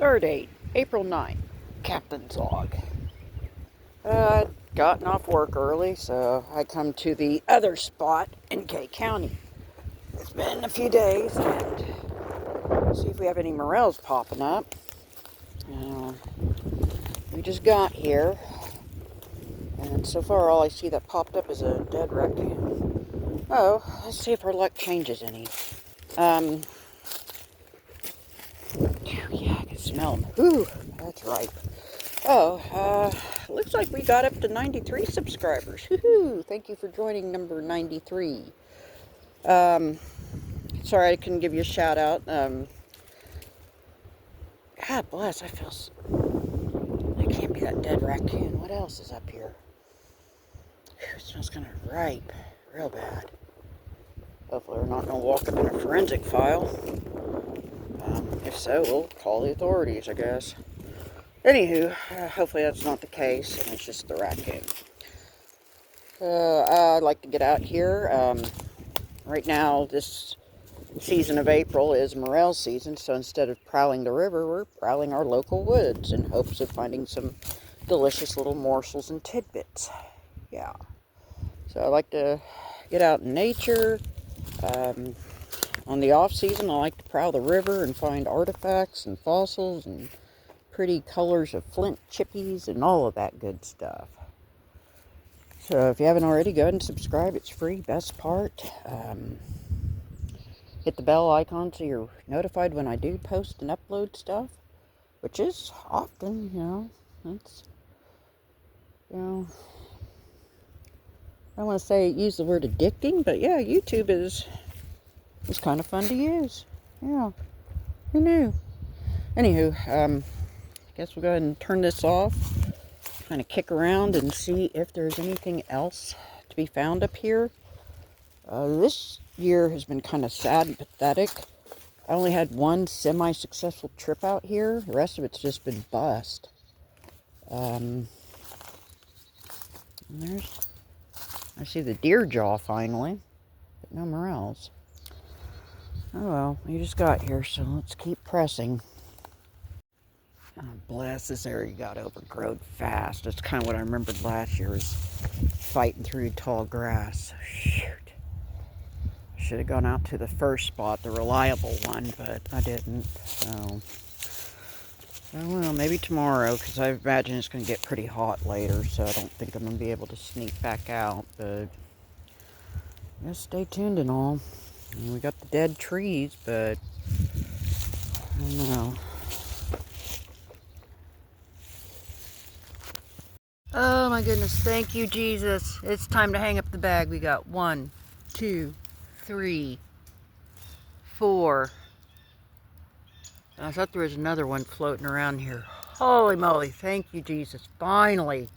Star date, April 9th. Captain's log. I'd gotten off work early, so I come to the other spot in K County. It's been a few days, and see if we have any morels popping up. We just got here, and so far all I see that popped up is a dead raccoon. Oh, let's see if our luck changes any. Yeah, I can smell them. Ooh, that's right. Oh, looks like we got up to 93 subscribers. Woohoo! Thank you for joining number 93. Sorry I couldn't give you a shout out. God bless, I feel... That can't be that dead raccoon. What else is up here? Whew, it smells kind of ripe. Real bad. Hopefully we're not going to walk up in a forensic file. If so, we'll call the authorities, I guess. Anywho, hopefully that's not the case, and it's just the raccoon. I'd like to get out here. Right now, this season of April is morel season, so instead of prowling the river, we're prowling our local woods in hopes of finding some delicious little morsels and tidbits. Yeah. So I like to get out in nature. On the off season, I like to prowl the river and find artifacts and fossils and pretty colors of flint chippies and all of that good stuff. So if you haven't already, go ahead and subscribe. It's free. Best part, hit the bell icon so you're notified when I do post and upload stuff, which is often. It's, I don't want to say use the word addicting, but yeah, YouTube is kind of fun to use. Yeah, who knew? Anywho, I guess we'll go ahead and turn this off, kind of kick around and see if there's anything else to be found up here. This year has been kind of sad and pathetic. I only had one semi-successful trip out here. The rest of it's just been bust. I see the deer jaw finally, but no morels. Oh well, we just got here, so let's keep pressing. Oh, bless, this area got overgrown fast. That's kind of what I remembered last year, was fighting through tall grass. Shoot. I should have gone out to the first spot, the reliable one, but I didn't. So, well, maybe tomorrow, because I imagine it's going to get pretty hot later, so I don't think I'm going to be able to sneak back out, but just stay tuned and all. We got the dead trees, but I don't know. Oh my goodness, thank you, Jesus. It's time to hang up the bag. We got 1, 2, 3, 4. I thought there was another one floating around here. Holy moly, thank you, Jesus. Finally.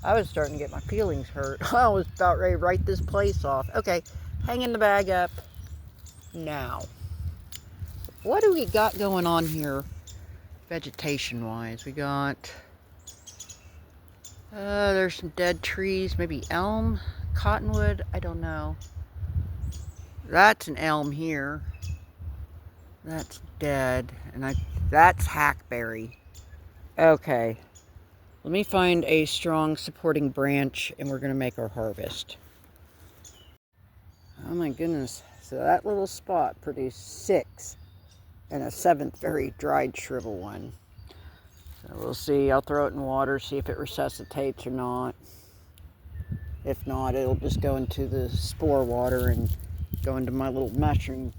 I was starting to get my feelings hurt. I was about ready to write this place off. Okay, hanging the bag up now. What do we got going on here vegetation-wise? We got... there's some dead trees, maybe elm, cottonwood, I don't know. That's an elm here. That's dead, and that's hackberry. Okay, let me find a strong supporting branch, and we're gonna make our harvest. Oh my goodness, so that little spot produced 6, and a 7th very dried shrivel one. So we'll see. I'll throw it in water, see if it resuscitates or not. If not, it'll just go into the spore water and go into my little mushroom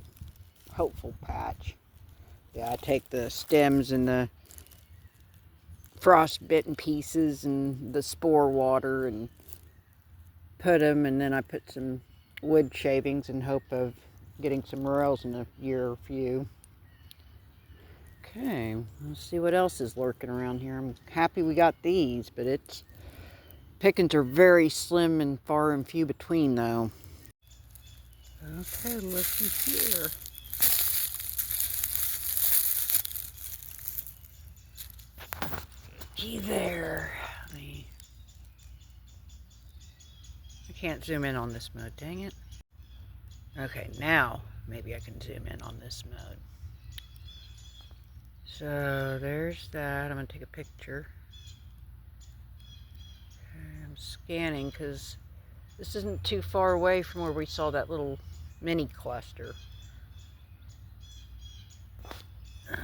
hopeful patch. Yeah, I take the stems and the frostbitten pieces and the spore water and put them, and then I put some wood shavings in hope of getting some morels in a year or few. Okay, let's see what else is lurking around here. I'm happy we got these, but pickings are very slim and far and few between, though. Okay, looky here. Looky there. I can't zoom in on this mode, dang it. Okay, now maybe I can zoom in on this mode. So there's that. I'm going to take a picture. I'm scanning because this isn't too far away from where we saw that little mini cluster. Go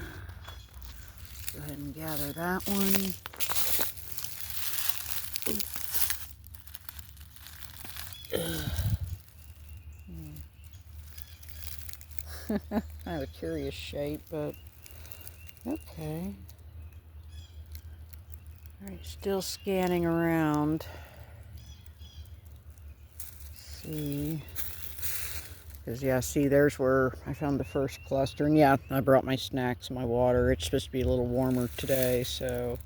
ahead and gather that one. Kind of a curious shape, but okay. Alright, still scanning around. Let's see. Because, yeah, see, there's where I found the first cluster. And, yeah, I brought my snacks and my water. It's supposed to be a little warmer today, so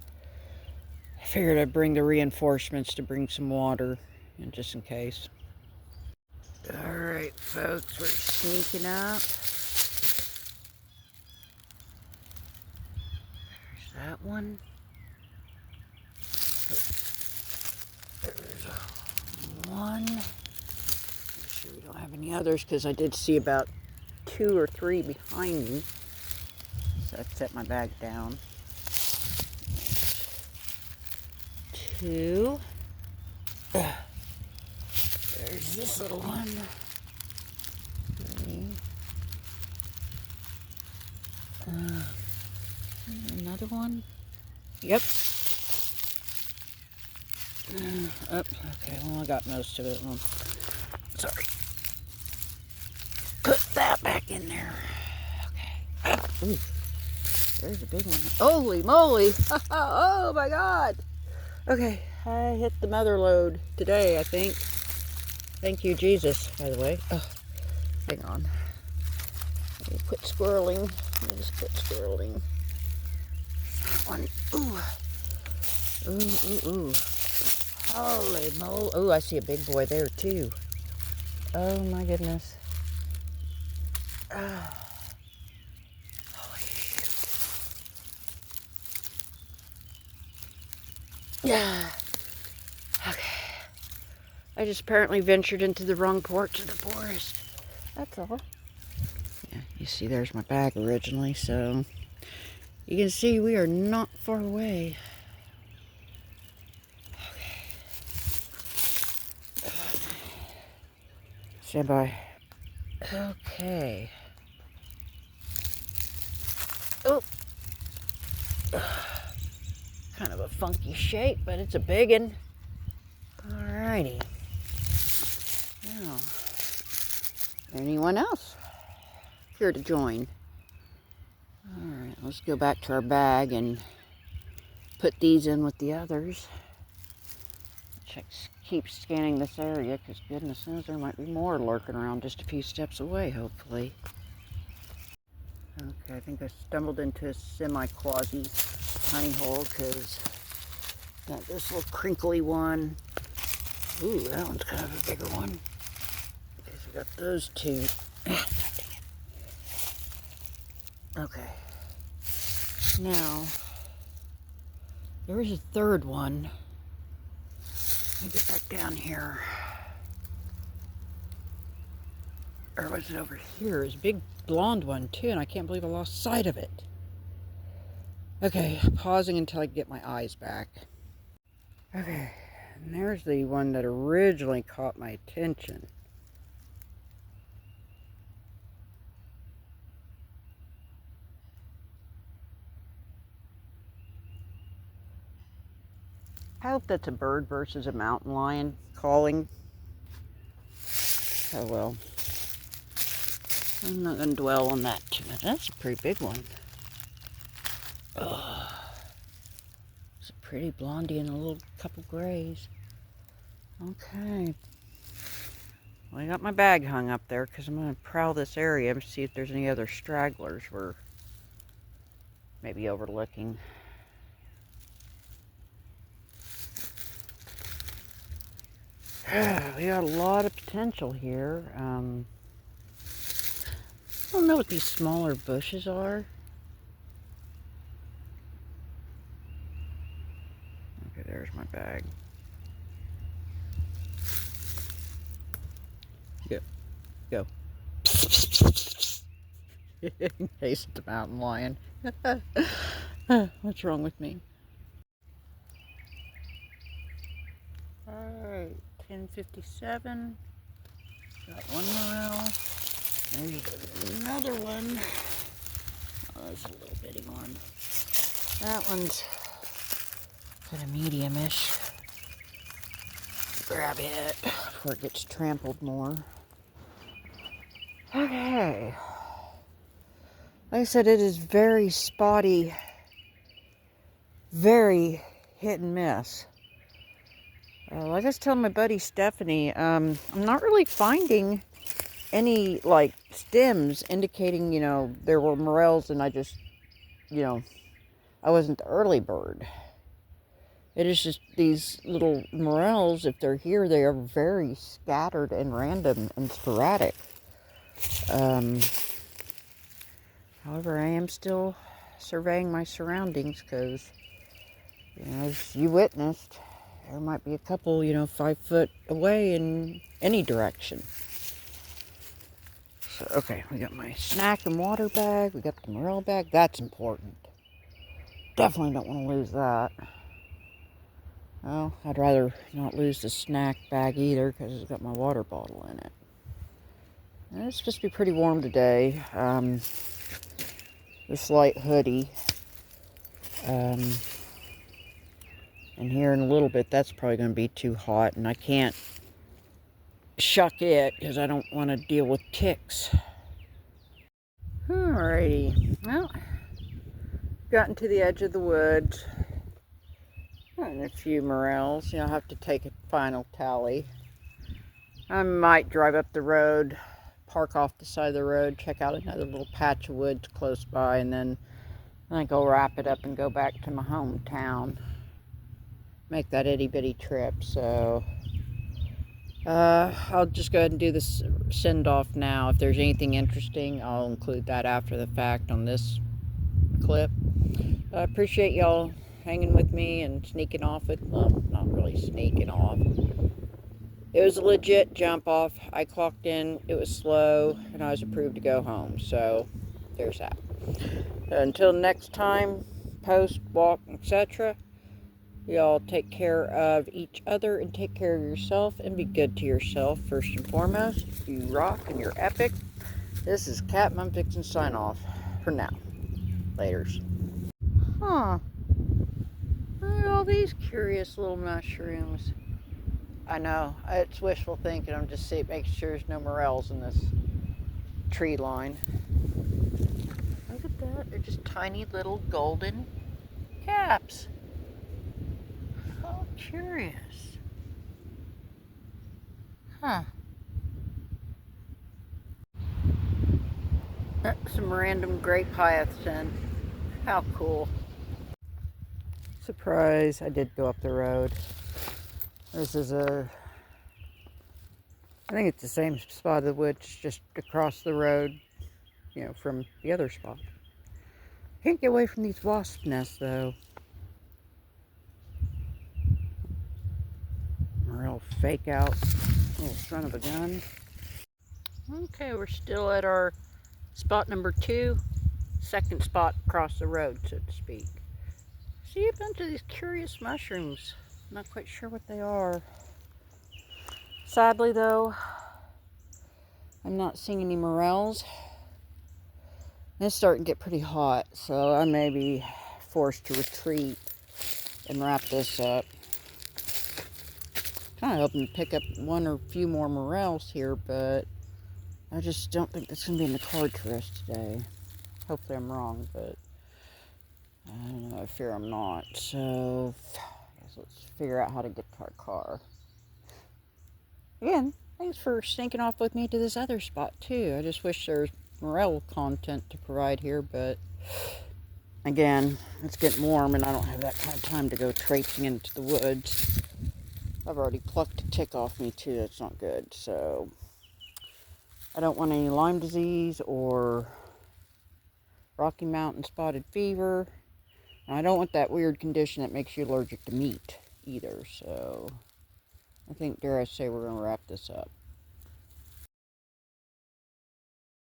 I figured I'd bring the reinforcements to bring some water, and just in case. Alright, folks, we're sneaking up. There's that one. There's one. Make sure we don't have any others, because I did see about 2 or 3 behind me. So I set my bag down. 2. There's this little one. 3. Another one. Yep. Okay, well, I got most of it. Well, sorry. Put that back in there. Okay. Ooh, there's a big one. Holy moly! Oh my god! Okay, I hit the mother lode today, I think. Thank you, Jesus, by the way. Oh, hang on. Let me quit squirreling. Let me just quit squirreling. One. Ooh. Ooh, ooh, ooh. Holy moly. Ooh, I see a big boy there, too. Oh, my goodness. Holy shoot. Yeah. Okay. I just apparently ventured into the wrong porch of the forest. That's all. Yeah, you see there's my bag originally, so you can see we are not far away. Okay. Stand by. Okay. Oh. Kind of a funky shape, but it's a big one. Alrighty. Now, anyone else here to join? Alright, let's go back to our bag and put these in with the others. Keep scanning this area, because goodness knows there might be more lurking around just a few steps away, hopefully. Okay, I think I stumbled into a semi-quasi honey hole, because got this little crinkly one. Ooh, that one's kind of a bigger one. Okay, so we got those 2. Okay. Now, there was a third one. Let me get back down here. Or was it over here? It was a big blonde one too, and I can't believe I lost sight of it. Okay, pausing until I get my eyes back. Okay, and there's the one that originally caught my attention. I hope that's a bird versus a mountain lion calling. Oh well. I'm not going to dwell on that too much. That's a pretty big one. Oh, it's a pretty blondie and a little couple grays. Okay. Well, I got my bag hung up there because I'm going to prowl this area and see if there's any other stragglers we're maybe overlooking. We got a lot of potential here. I don't know what these smaller bushes are. Okay, there's my bag. Go. In case it's a mountain lion. What's wrong with me? Alright, 10:57. Got one morel. There's another one. Oh, there's a little bitty one. That one's kind of medium-ish. Grab it before it gets trampled more. Okay. Like I said, it is very spotty, very hit and miss. Like I was telling my buddy Stephanie, I'm not really finding any like stems indicating, there were morels and I just, I wasn't the early bird. It is just these little morels, if they're here, they are very scattered and random and sporadic. However, I am still surveying my surroundings because, as you witnessed, there might be a couple, 5 foot away in any direction. So, okay, we got my snack and water bag. We got the morel bag. That's important. Definitely don't want to lose that. Well, I'd rather not lose the snack bag either because it's got my water bottle in it. And it's supposed to be pretty warm today. This light hoodie. And here in a little bit, that's probably going to be too hot. And I can't shuck it because I don't want to deal with ticks. Alrighty. Well, gotten to the edge of the woods. And a few morels. I'll have to take a final tally. I might drive up the road, park off the side of the road, check out another little patch of woods close by, and then I think I'll wrap it up and go back to my hometown. Make that itty bitty trip. So I'll just go ahead and do this send off now. If there's anything interesting, I'll include that after the fact on this clip. I appreciate y'all hanging with me and sneaking off it. Well, not really sneaking off. It was a legit jump off. I clocked in, it was slow, and I was approved to go home. So there's that. Until next time, post, walk, etc. Y'all take care of each other and take care of yourself and be good to yourself first and foremost. You rock and you're epic. This is Cat. I'm fixing to sign off for now. Laters. Huh. Look at all these curious little mushrooms. I know, it's wishful thinking. I'm just making sure there's no morels in this tree line. Look at that. They're just tiny little golden caps. How curious. Huh. Some random grape hyacinth. How cool. Surprise, I did go up the road. This is I think it's the same spot of the woods, just across the road, from the other spot. Can't get away from these wasp nests, though. Real fake out, little son of a gun. Okay, we're still at our spot number 2, second spot across the road, so to speak. See a bunch of these curious mushrooms. Not quite sure what they are. Sadly, though, I'm not seeing any morels. It's starting to get pretty hot, so I may be forced to retreat and wrap this up. Kind of hoping to pick up one or few more morels here, but I just don't think that's going to be in the cards for us today. Hopefully I'm wrong, but I don't know, I fear I'm not. So, I guess let's figure out how to get to our car. Again, thanks for sneaking off with me to this other spot, too. I just wish there was morel content to provide here, but again, it's getting warm and I don't have that kind of time to go traipsing into the woods. I've already plucked a tick off me, too. That's not good, so I don't want any Lyme disease or Rocky Mountain spotted fever. And I don't want that weird condition that makes you allergic to meat either. So I think, dare I say, we're going to wrap this up.